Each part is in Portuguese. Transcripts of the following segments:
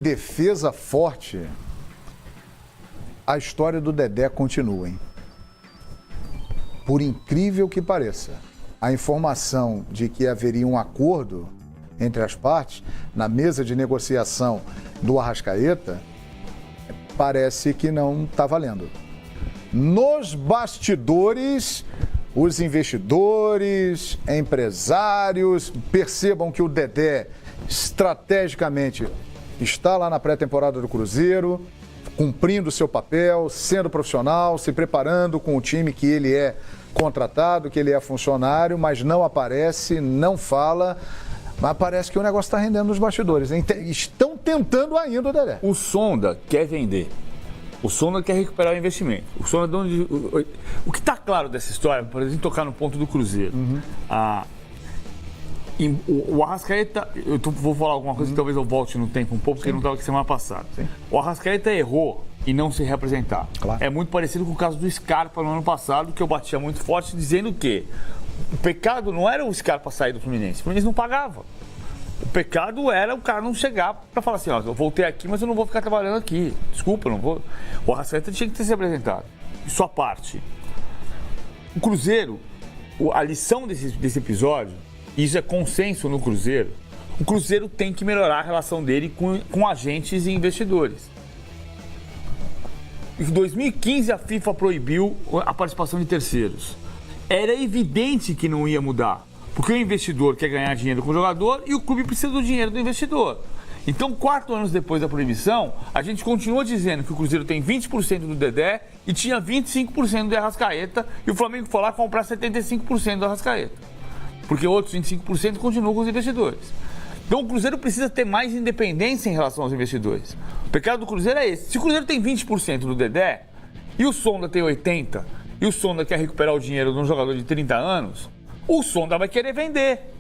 defesa forte, a história do Dedé continua, hein? Por incrível que pareça, a informação de que haveria um acordo entre as partes na mesa de negociação do Arrascaeta parece que não está valendo. Nos bastidores, os investidores, empresários percebam que o Dedé estrategicamente está lá na pré-temporada do Cruzeiro, cumprindo o seu papel, sendo profissional, se preparando com o time que ele é contratado, que ele é funcionário, mas não aparece, não fala, mas parece que o negócio está rendendo nos bastidores. Estão tentando ainda o Dedé. O Sonda quer vender. O Sonda quer recuperar o investimento. O que está claro dessa história, por exemplo, tocar no ponto do Cruzeiro. O Arrascaeta, vou falar alguma coisa que talvez eu volte no tempo um pouco, porque não estava aqui semana passada. Sim. O Arrascaeta errou em não se representar. Claro. É muito parecido com o caso do Scarpa no ano passado, que eu batia muito forte, dizendo que o pecado não era o Scarpa sair do Fluminense. O Fluminense não pagava. O pecado era o cara não chegar para falar assim, ó, eu voltei aqui, mas eu não vou ficar trabalhando aqui. Desculpa, eu não vou. O Arrascaeta tinha que ter se apresentado. Isso à parte. O Cruzeiro, a lição desse episódio, isso é consenso no Cruzeiro, o Cruzeiro tem que melhorar a relação dele com agentes e investidores. Em 2015 a FIFA proibiu a participação de terceiros. Era evidente que não ia mudar, porque o investidor quer ganhar dinheiro com o jogador e o clube precisa do dinheiro do investidor. Então, 4 anos depois da proibição, a gente continua dizendo que o Cruzeiro tem 20% do Dedé e tinha 25% do Arrascaeta, e o Flamengo foi lá comprar 75% do Arrascaeta. Porque outros 25% continuam com os investidores. Então o Cruzeiro precisa ter mais independência em relação aos investidores. O pecado do Cruzeiro é esse. Se o Cruzeiro tem 20% do Dedé e o Sonda tem 80%, e o Sonda quer recuperar o dinheiro de um jogador de 30 anos, o Sonda vai querer vender.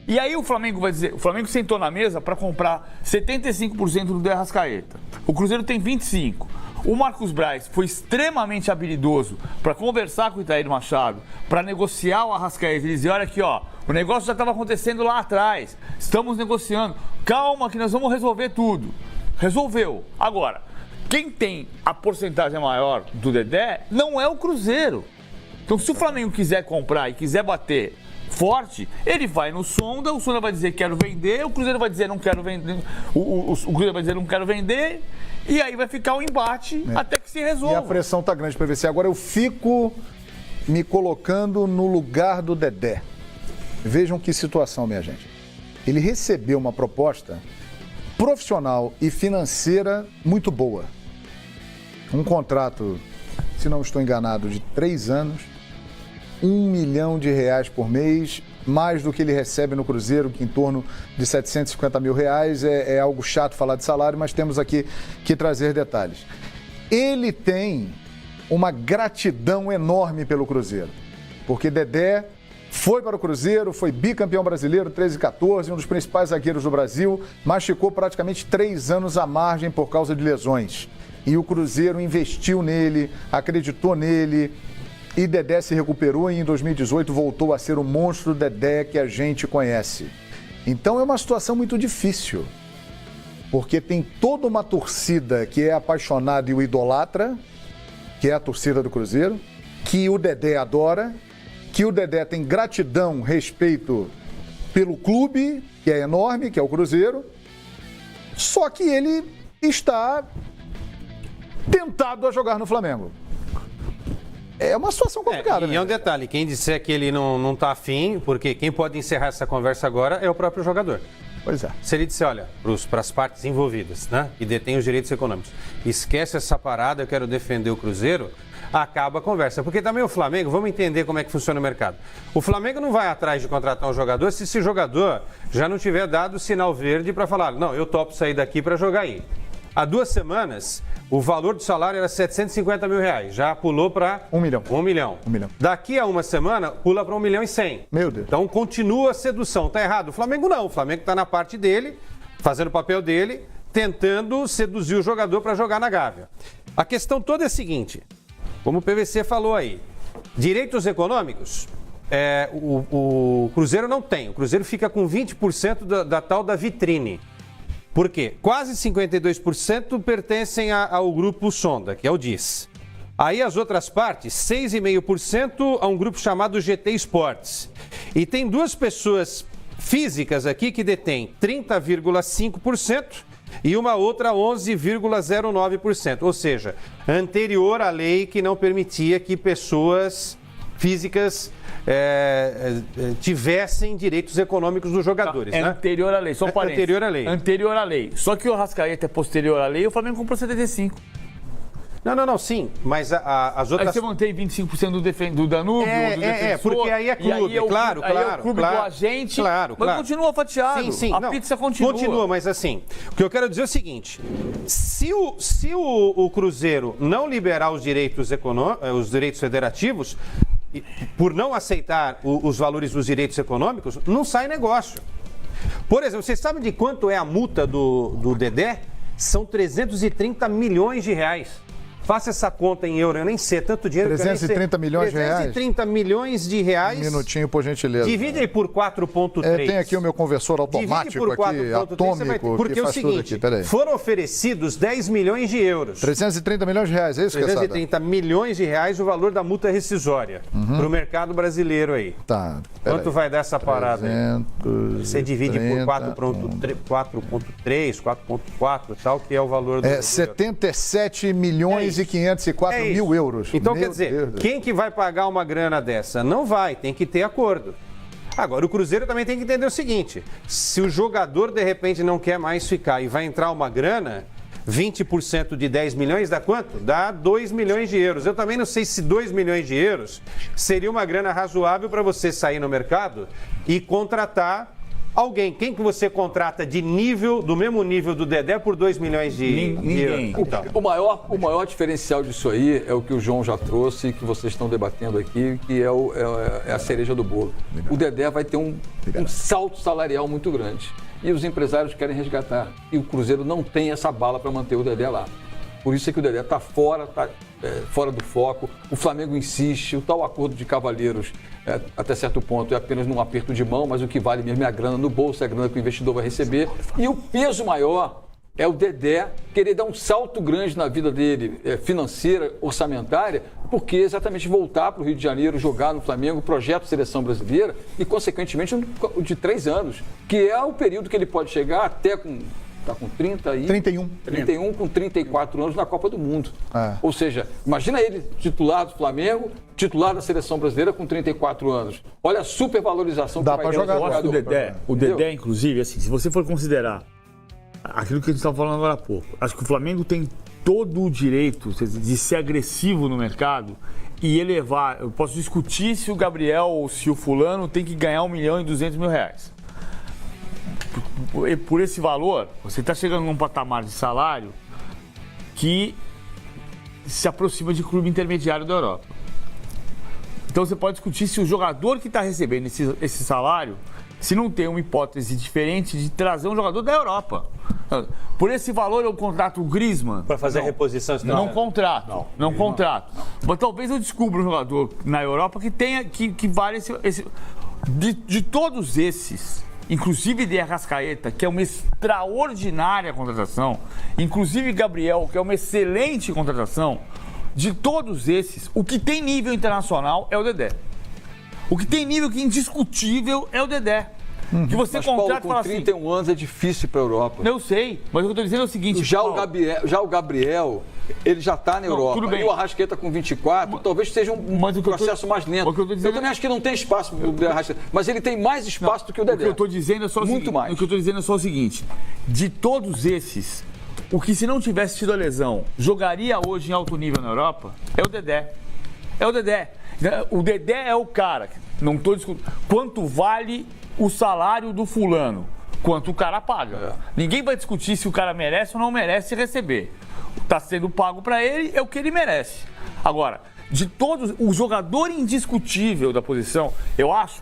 E aí o Flamengo vai dizer, o Flamengo sentou na mesa para comprar 75% do Arrascaeta. O Cruzeiro tem 25%. O Marcos Braz foi extremamente habilidoso para conversar com o Itair Machado, para negociar o Arrascaeta e dizer, olha aqui, ó, o negócio já estava acontecendo lá atrás, estamos negociando, calma que nós vamos resolver tudo. Resolveu. Agora, quem tem a porcentagem maior do Dedé não é o Cruzeiro. Então, se o Flamengo quiser comprar e quiser bater forte, ele vai no Sonda, o Sonda vai dizer quero vender, o Cruzeiro vai dizer não quero vender, o Cruzeiro vai dizer não quero vender, e aí vai ficar um embate até que se resolva. E a pressão tá grande para PVC. Agora eu fico me colocando no lugar do Dedé. Vejam que situação, minha gente. Ele recebeu uma proposta profissional e financeira muito boa. Um contrato, se não estou enganado, de 3 anos, R$1 milhão por mês, mais do que ele recebe no Cruzeiro, que em torno de R$750 mil. É algo chato falar de salário, mas temos aqui que trazer detalhes. Ele tem uma gratidão enorme pelo Cruzeiro, porque Dedé foi para o Cruzeiro, foi bicampeão brasileiro 13 e 14, um dos principais zagueiros do Brasil, mas ficou praticamente 3 anos à margem por causa de lesões. E o Cruzeiro investiu nele, acreditou nele, e Dedé se recuperou e em 2018 voltou a ser o monstro Dedé que a gente conhece. Então é uma situação muito difícil, porque tem toda uma torcida que é apaixonada e o idolatra, que é a torcida do Cruzeiro, que o Dedé adora, que o Dedé tem gratidão, respeito pelo clube, que é enorme, que é o Cruzeiro, só que ele está tentado a jogar no Flamengo. É uma situação complicada, né? E é um detalhe, quem disser que ele não está afim, porque quem pode encerrar essa conversa agora é o próprio jogador. Pois é. Se ele disser, olha, para as partes envolvidas, né, que detêm os direitos econômicos, esquece essa parada, eu quero defender o Cruzeiro, acaba a conversa. Porque também o Flamengo, vamos entender como é que funciona o mercado. O Flamengo não vai atrás de contratar um jogador se esse jogador já não tiver dado o sinal verde para falar, não, eu topo sair daqui para jogar aí. Há 2 semanas, o valor do salário era R$750 mil, já pulou para 1 milhão. 1 milhão. 1 milhão. Daqui a uma semana, pula para 1 milhão e 100. Meu Deus. Então continua a sedução. Tá errado? O Flamengo não. O Flamengo está na parte dele, fazendo o papel dele, tentando seduzir o jogador para jogar na Gávea. A questão toda é a seguinte, como o PVC falou aí, direitos econômicos, o Cruzeiro não tem. O Cruzeiro fica com 20% da tal da vitrine. Por quê? Quase 52% pertencem ao grupo Sonda, que é o DIS. Aí as outras partes, 6,5% a um grupo chamado GT Esportes. E tem duas pessoas físicas aqui que detêm 30,5% e uma outra 11,09%. Ou seja, anterior à lei que não permitia que pessoas físicas tivessem direitos econômicos dos jogadores. É, né? anterior à lei, só parênteses. Anterior à lei. Anterior à lei. Só que o Arrascaeta é posterior à lei e o Flamengo comprou 75%. Não, sim, mas as outras... Aí você mantém 25% do Danúbio, do defensor. Porque aí é clube, aí é claro. Aí é o clube do agente, claro. mas continua fatiado. Sim, a pizza continua. Continua, mas assim, o que eu quero dizer é o seguinte, se o Cruzeiro não liberar os direitos federativos, por não aceitar os valores dos direitos econômicos, não sai negócio. Por exemplo, vocês sabem de quanto é a multa do Dedé? São 330 milhões de reais. Faça essa conta em euro, eu nem sei, tanto dinheiro 330 milhões de reais? 330 milhões de reais. Um minutinho, por gentileza. Divide aí por 4,3. Tem aqui o meu conversor automático aqui, atômico, porque que faz é o seguinte, tudo aqui. Peraí. Foram oferecidos 10 milhões de euros. 330 milhões de reais, é isso, Quesada? 330 milhões de reais o valor da multa rescisória para o mercado brasileiro aí. Tá. Quanto vai dar essa parada aí? Você divide por 4,3, 4,4 e tal, que é o valor do... 77 milhões e 504 mil euros. Então, quer dizer, quem que vai pagar uma grana dessa? Não vai, tem que ter acordo. Agora, o Cruzeiro também tem que entender o seguinte, se o jogador, de repente, não quer mais ficar e vai entrar uma grana, 20% de 10 milhões dá quanto? Dá 2 milhões de euros. Eu também não sei se 2 milhões de euros seria uma grana razoável para você sair no mercado e contratar alguém. Quem que você contrata do mesmo nível do Dedé por 2 milhões de Ninguém. euros? Então. O maior diferencial disso aí é o que o João já trouxe, que vocês estão debatendo aqui, que é a cereja do bolo. O Dedé vai ter um salto salarial muito grande. E os empresários querem resgatar. E o Cruzeiro não tem essa bala para manter o Dedé lá. Por isso é que o Dedé está fora do foco. O Flamengo insiste, o tal acordo de cavalheiros, até certo ponto, é apenas num aperto de mão, mas o que vale mesmo é a grana no bolso, é a grana que o investidor vai receber. E o peso maior é o Dedé querer dar um salto grande na vida dele, financeira, orçamentária, porque exatamente voltar para o Rio de Janeiro, jogar no Flamengo, projeto Seleção Brasileira e, consequentemente, de 3 anos, que é o período que ele pode chegar até com... Está com 31, com 34 anos na Copa do Mundo. Ou seja, imagina ele titular do Flamengo, titular da Seleção Brasileira com 34 anos. Olha a supervalorização que vai ter no jogador. O Dedé, inclusive, assim, se você for considerar aquilo que a gente estava falando agora há pouco, acho que o Flamengo tem todo o direito de ser agressivo no mercado e elevar. Eu posso discutir se o Gabriel ou se o fulano tem que ganhar 1.200.000 reais. Por esse valor, você está chegando num patamar de salário que se aproxima de clube intermediário da Europa. Então você pode discutir se o jogador que está recebendo esse salário, se não tem uma hipótese diferente de trazer um jogador da Europa. Por esse valor eu contrato o Griezmann. Para fazer a reposição? Não contrato. Não contrato. Mas talvez eu descubra um jogador na Europa que vale esse de todos esses. Inclusive de Arrascaeta, que é uma extraordinária contratação, inclusive Gabriel, que é uma excelente contratação, de todos esses, o que tem nível internacional é o Dedé. O que tem nível indiscutível é o Dedé. Que você mas, contrata Paulo, com 31 anos é difícil para a Europa. Eu sei, mas o que eu estou dizendo é o seguinte... Já o Gabriel, ele já está na Europa. Tudo bem. E o Arrascaeta com 24, talvez seja um processo mais lento. Eu também acho que não tem espaço para o Arrascaeta, mas ele tem mais espaço do que o Dedé. O que eu estou dizendo é só o seguinte. Mais. O que eu estou dizendo é só o seguinte. De todos esses, o que se não tivesse tido a lesão, jogaria hoje em alto nível na Europa, é o Dedé. É o Dedé. O Dedé é o cara. Não estou discutindo. Quanto vale o salário do fulano? Quanto o cara paga. Ninguém vai discutir se o cara merece ou não merece receber. Está sendo pago para ele, é o que ele merece. Agora, de todos, o jogador indiscutível da posição, eu acho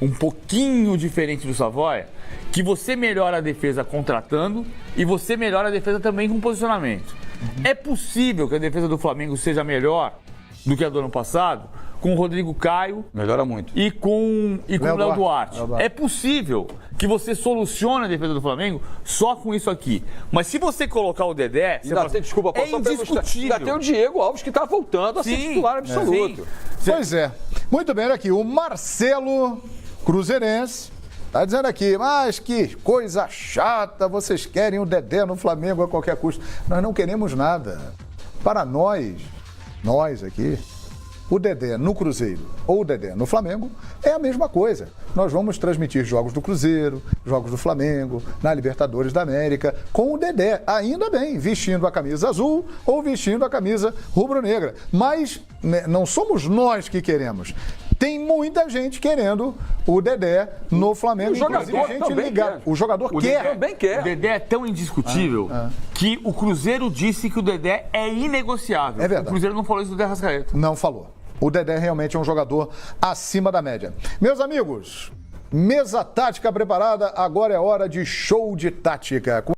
um pouquinho diferente do Savoia, que você melhora a defesa contratando e você melhora a defesa também com posicionamento. É possível que a defesa do Flamengo seja melhor do que a do ano passado, com o Rodrigo Caio Melhora muito. e com o Léo Duarte. Léo Duarte. É possível que você solucione a defesa do Flamengo só com isso aqui. Mas se você colocar o Dedé, você Ainda tem, desculpa, é só pra indiscutível. ainda tem o Diego Alves que está voltando a ser titular absoluto. Pois é. Muito bem, olha aqui. O Marcelo Cruzeirense tá dizendo aqui, mas que coisa chata, vocês querem o Dedé no Flamengo a qualquer custo. Nós não queremos nada. Para nós aqui, o Dedé no Cruzeiro ou o Dedé no Flamengo é a mesma coisa. Nós vamos transmitir jogos do Cruzeiro, jogos do Flamengo, na Libertadores da América, com o Dedé, ainda bem, vestindo a camisa azul ou vestindo a camisa rubro-negra. Mas né, não somos nós que queremos. Tem muita gente querendo o Dedé no Flamengo. O jogador inclusive gente também ligada. quer. O jogador O quer. Dedé Também quer. O Dedé é tão indiscutível que o Cruzeiro disse que o Dedé é inegociável. É verdade. O Cruzeiro não falou isso do Dedé Rascaeta. Não falou. O Dedé realmente é um jogador acima da média. Meus amigos, mesa tática preparada, agora é hora de show de tática.